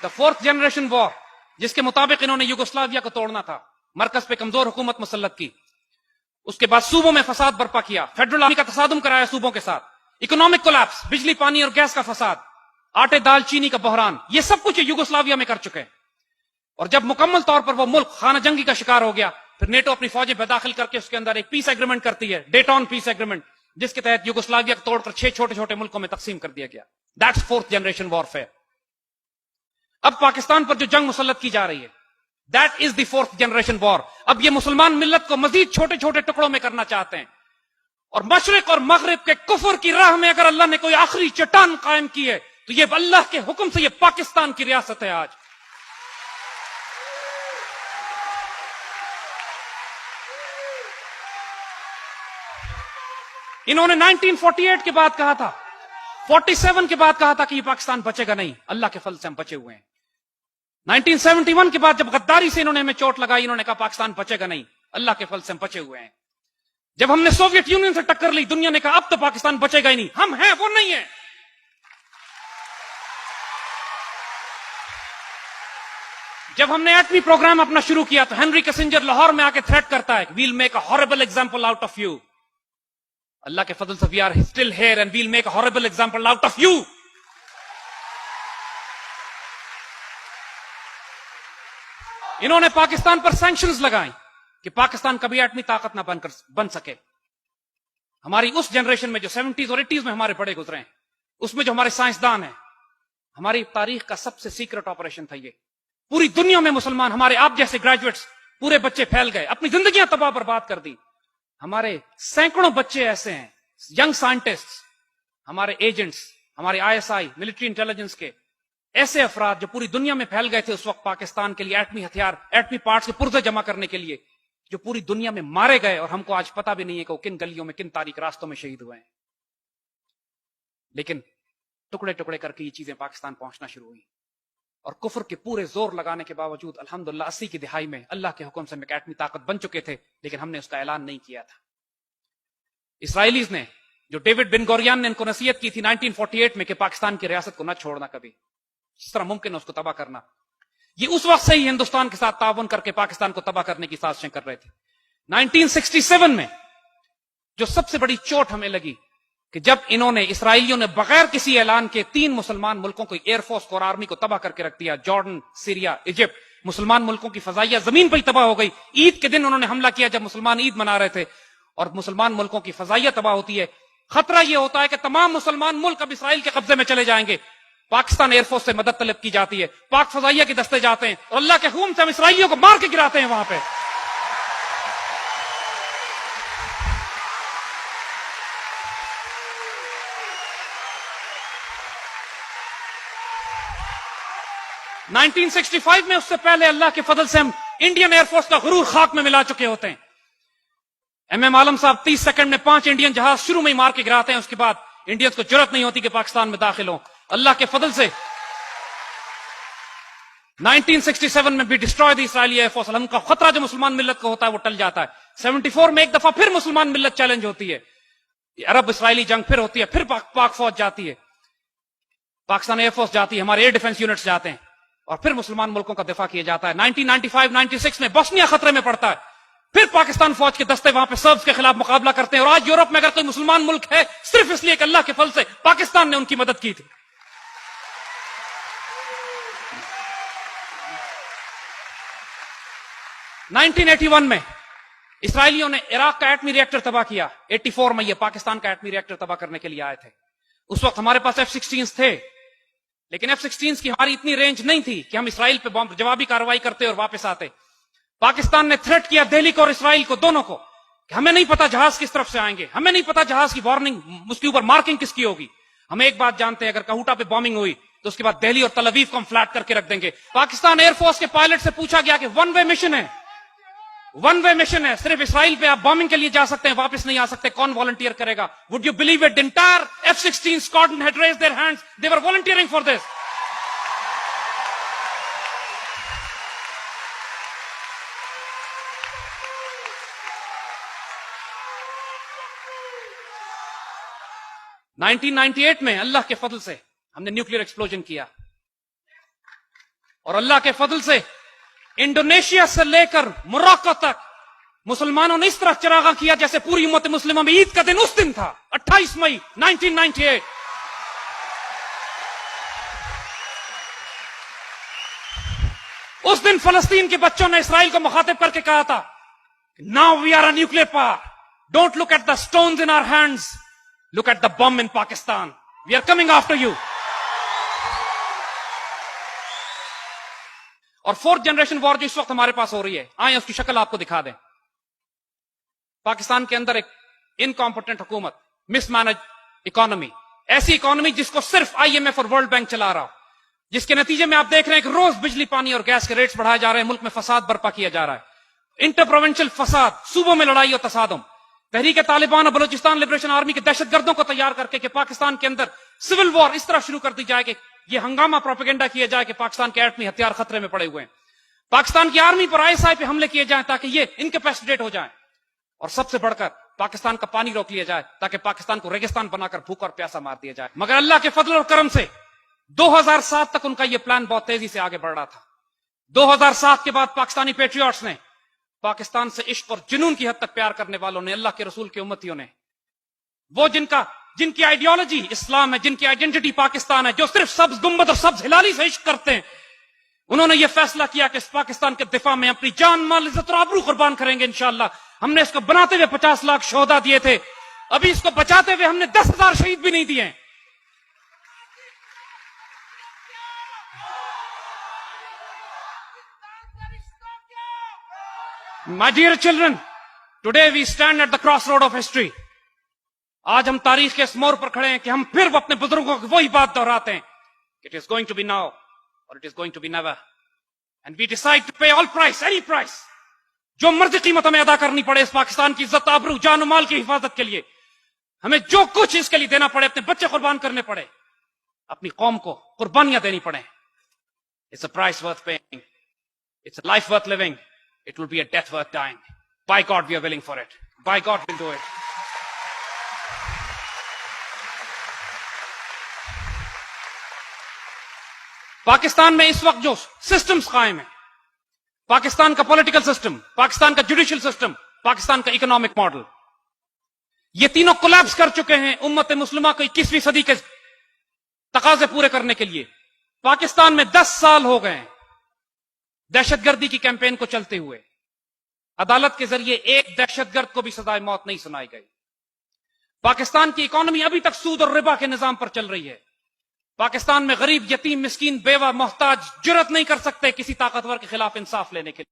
The fourth generation وار، جس کے مطابق انہوں نے یوگوسلاویا کو توڑنا تھا، مرکز پہ کمزور حکومت مسلط کی، اس کے بعد صوبوں میں فساد برپا کیا، فیڈرل آرمی کا تصادم کرایا صوبوں کے ساتھ، اکنامک کولیپس، بجلی پانی اور گیس کا فساد، آٹے دال چینی کا بحران، یہ سب کچھ یوگوسلاویا میں کر چکے ہیں۔ اور جب مکمل طور پر وہ ملک خانہ جنگی کا شکار ہو گیا، پھر نیٹو اپنی فوجیں بداخل کر کے اس کے اندر ایک پیس ایگریمنٹ کرتی ہے، ڈیٹون پیس ایگریمنٹ، جس کے تحت یوگوسلاویا کو توڑ کر 6 چھوٹے چھوٹے ملکوں میں تقسیم کر دیا گیا۔ That's fourth generation warfare. اب پاکستان پر جو جنگ مسلط کی جا رہی ہے، that is the fourth generation war. اب یہ مسلمان ملت کو مزید چھوٹے چھوٹے ٹکڑوں میں کرنا چاہتے ہیں، اور مشرق اور مغرب کے کفر کی راہ میں اگر اللہ نے کوئی آخری چٹان قائم کی ہے تو یہ اللہ کے حکم سے یہ پاکستان کی ریاست ہے۔ آج انہوں نے 1948 کے بعد کہا تھا، 47 کے بعد کہا تھا کہ یہ پاکستان بچے گا نہیں، اللہ کے فضل سے ہم بچے ہوئے ہیں۔ 1971 کے بعد جب غداری سے انہوں نے ہمیں چوٹ لگائی، انہوں نے کہا پاکستان بچے گا نہیں، اللہ کے فضل سے ہم بچے ہوئے ہیں۔ جب ہم نے سوویت یونین سے ٹکر لی، دنیا نے کہا اب تو پاکستان بچے گا ہی نہیں، ہم ہیں وہ نہیں ہیں۔ جب ہم نے ایٹمی پروگرام اپنا شروع کیا تو ہنری کسنجر لاہور میں آ کے تھریٹ کرتا ہے، we'll make a horrible example out of you. اللہ کے فضل سے we are still here and we'll make a horrible example out of you. انہوں نے پاکستان پر سینکشنز لگائیں کہ پاکستان کبھی ایٹمی طاقت نہ بن سکے۔ ہماری اس جنریشن میں جو 70s اور 80s میں ہمارے بڑے گزرے ہیں، اس میں جو ہمارے سائنسدان ہیں، ہماری تاریخ کا سب سے سیکرٹ آپریشن تھا یہ۔ پوری دنیا میں مسلمان، ہمارے آپ جیسے گریجویٹس، پورے بچے پھیل گئے، اپنی زندگیاں تباہ برباد کر دی۔ ہمارے سینکڑوں بچے ایسے ہیں، ینگ سائنٹسٹ، ہمارے ایجنٹس، ہمارے ISI ملٹری انٹیلیجنس کے ایسے افراد جو پوری دنیا میں پھیل گئے تھے اس وقت پاکستان کے لیے ایٹمی ہتھیار، ایٹمی پارٹس کے پرزے جمع کرنے کے لیے، جو پوری دنیا میں مارے گئے، اور ہم کو آج پتہ بھی نہیں ہے کہ وہ کن گلیوں میں، کن تاریک راستوں میں شہید ہوئے ہیں۔ لیکن ٹکڑے ٹکڑے کر کے یہ چیزیں پاکستان پہنچنا شروع ہوئی، اور کفر کے پورے زور لگانے کے باوجود الحمدللہ 80 کی دہائی میں اللہ کے حکم سے ہم ایک ایٹمی طاقت بن چکے تھے، لیکن ہم نے اس کا اعلان نہیں کیا تھا۔ اسرائیلیز نے، جو ڈیوڈ بن گوریان نے ان کو نصیحت کی تھی 1948 میں کہ پاکستان کی ریاست کو نہ چھوڑنا کبھی، جس طرح ممکن ہے اس کو تباہ کرنا، یہ اس وقت سے ہی ہندوستان کے ساتھ تعاون کر کے پاکستان کو تباہ کرنے کی سازشیں کر رہے تھے۔ 1967 میں جو سب سے بڑی چوٹ ہمیں لگی کہ جب انہوں نے، اسرائیلیوں نے بغیر کسی اعلان کے 3 مسلمان ملکوں کو، ایئر فورس کو اور آرمی کو تباہ کر کے رکھ دیا، جارڈن، سیریا، ایجپٹ، مسلمان ملکوں کی فضائیہ زمین پہ ہی تباہ ہو گئی۔ عید کے دن انہوں نے حملہ کیا جب مسلمان عید منا رہے تھے، اور مسلمان ملکوں کی فضائیہ تباہ ہوتی ہے۔ خطرہ یہ ہوتا ہے کہ تمام مسلمان ملک اب اسرائیل کے قبضے میں چلے جائیں گے۔ پاکستان ایئر فورس سے مدد طلب کی جاتی ہے، پاک فضائیہ کے دستے جاتے ہیں، اور اللہ کے حکم سے ہم اسرائیلیوں کو مار کے گراتے ہیں وہاں پہ۔ نائنٹین 1965 میں، اس سے پہلے اللہ کے فضل سے ہم انڈین ایئر فورس کا غرور خاک میں ملا چکے ہوتے ہیں۔ ایم عالم صاحب 30 سیکنڈ میں 5 انڈین جہاز شروع میں ہی مار کے گراتے ہیں، اس کے بعد انڈینز کو جرأت نہیں ہوتی کہ پاکستان میں داخل ہوں۔ اللہ کے فضل سے 1967 میں بھی ڈسٹروائے دی اسرائیلی ایئر فورس۔ ہم کا خطرہ جو مسلمان ملت کو ہوتا ہے وہ ٹل جاتا ہے۔ 74 میں ایک دفعہ پھر مسلمان ملت چیلنج ہوتی ہے، عرب اسرائیلی جنگ پھر ہوتی ہے، پھر پاک فوج جاتی ہے، پاکستان ایئر فورس جاتی ہے، ہمارے ایئر ڈیفنس یونٹس جاتے ہیں، اور پھر مسلمان ملکوں کا دفاع کیا جاتا ہے۔ 1995-96 میں بوسنیا خطرے میں پڑتا ہے، پھر پاکستان فوج کے دستے وہاں پہ سربز کے خلاف مقابلہ کرتے ہیں، اور آج یورپ میں اگر کوئی مسلمان ملک ہے صرف اس لیے کہ اللہ کے فضل سے پاکستان نے ان کی مدد کی تھی۔ 1981 میں اسرائیلیوں نے عراق کا ایٹمی ری ایکٹر تباہ کیا، 84 میں یہ پاکستان کا ایٹمی ری ایکٹر تباہ کرنے کے لیے آئے تھے۔ اس وقت ہمارے پاس F-16 تھے، لیکن F-16 کی ہماری اتنی رینج نہیں تھی کہ ہم اسرائیل پہ جوابی کارروائی کرتے اور واپس آتے۔ پاکستان نے تھریٹ کیا دہلی کو اور اسرائیل کو، دونوں کو، کہ ہمیں نہیں پتا جہاز کس طرف سے آئیں گے، ہمیں نہیں پتا جہاز کی وارننگ، اس کے اوپر مارکنگ کس کی ہوگی۔ ہم ایک بات جانتے ہیں، اگر کہوٹا پہ بامبنگ ہوئی تو اس کے بعد دہلی اور تل ابیب کو ہم فلیٹ کر کے رکھ دیں گے۔ پاکستان ایئر فورس کے پائلٹ سے پوچھا گیا کہ ون وے مشن ہے، ون وے مشن ہے، صرف اسرائیل پہ آپ بامبنگ کے لیے جا سکتے ہیں، واپس نہیں آ سکتے، کون والنٹیئر کرے گا؟ Would you believe it? Entire F-16 squadron had raised their hands, they were volunteering for this. '98 میں اللہ کے فضل سے ہم نے نیوکلیئر ایکسپلوژن کیا، اور اللہ کے فضل سے انڈونیشیا سے لے کر موراکو تک مسلمانوں نے اس طرح چراغاں کیا جیسے پوری امت مسلمہ میں عید کا دن اس دن تھا، 28 مئی 1998۔ اس دن فلسطین کے بچوں نے اسرائیل کو مخاطب کر کے کہا تھا، now we are a nuclear power, don't look at the stones in our hands, look at the bomb in Pakistan, we are coming after you. اور فورتھ جنریشن وار جو اس وقت ہمارے پاس ہو رہی ہے، آئیں اس کی شکل آپ کو دکھا دیں۔ پاکستان کے اندر ایک انکمپٹنٹ حکومت، مس مینج اکانومی، ایسی اکانومی جس کو صرف IMF اور ورلڈ بینک چلا رہا ہو، جس کے نتیجے میں آپ دیکھ رہے ہیں کہ روز بجلی پانی اور گیس کے ریٹس بڑھائے جا رہے ہیں، ملک میں فساد برپا کیا جا رہا ہے، انٹر پروونشل فساد، صوبوں میں لڑائی اور تصادم، تحریک طالبان اور بلوچستان لبریشن آرمی کے دہشت گردوں کو تیار کر کے کہ پاکستان کے اندر سول وار اس طرح شروع کر دی جائے کہ یہ ہنگامہ پروپیگنڈا کیا جائے کہ پاکستان کے ایٹمی ہتھیار خطرے میں پڑے ہوئے ہیں، پاکستان کی آرمی پر ISI پہ حملے کیے جائیں تاکہ یہ انکیپیسیٹیٹ ہو جائیں، اور سب سے بڑھ کر پاکستان کا پانی روک لیا جائے تاکہ پاکستان کو ریگستان بنا کر بھوکا اور پیاسا مار دیا جائے۔ مگر اللہ کے فضل اور کرم سے 2007 تک ان کا یہ پلان بہت تیزی سے آگے بڑھ رہا تھا۔ 2007 کے بعد پاکستانی پیٹریوٹس نے، پاکستان سے عشق اور جنون کی حد تک پیار کرنے والوں نے، اللہ کے رسول کے امتیوں نے، وہ جن کی آئیڈیالوجی اسلام ہے، جن کی آئیڈینٹی پاکستان ہے، جو صرف سبز گنبد اور سبز ہلالی سے عشق کرتے ہیں، انہوں نے یہ فیصلہ کیا کہ اس پاکستان کے دفاع میں اپنی جان مال عزت اور آبرو قربان کریں گے انشاءاللہ۔ ہم نے اس کو بناتے ہوئے 50 لاکھ شہدا دیے تھے، ابھی اس کو بچاتے ہوئے ہم نے 10,000 شہید بھی نہیں دیے ہیں۔ My dear children, today we stand at the crossroad of history. آج ہم تاریخ کے اس موڑ پر کھڑے ہیں کہ ہم پھر اپنے بزرگوں کی وہی بات دہراتے ہیں، it is going to be now or it is going to be never, and we decide to pay all price, any price، جو مرضی قیمت ہمیں ادا کرنی پڑے اس پاکستان کی عزت آبرو جان و مال کی حفاظت کے لیے، ہمیں جو کچھ اس کے لیے دینا پڑے، اپنے بچے قربان کرنے پڑے، اپنی قوم کو قربانیاں دینی پڑے۔ It's a price worth paying, it's a life worth living, it will be a death worth dying. By God we are willing for it, by God we'll do it۔ Pakistan میں اس وقت جو سسٹمز قائم ہیں، پاکستان کا پولیٹیکل سسٹم، پاکستان کا judicial system, Pakistan کا economic model, یہ تینوں کولیپس کر چکے ہیں امت مسلمہ کو 21ویں صدی کے تقاضے پورے کرنے کے لیے۔ پاکستان میں 10 سال ہو گئے ہیں دہشت گردی کی کیمپین کو چلتے ہوئے، عدالت کے ذریعے ایک دہشت گرد کو بھی سزائے موت نہیں سنائی گئی۔ پاکستان کی اکانومی ابھی تک سود اور ربا کے نظام پر چل رہی ہے۔ پاکستان میں غریب، یتیم، مسکین، بیوہ، محتاج جرأت نہیں کر سکتے کسی طاقتور کے خلاف انصاف لینے کے لیے۔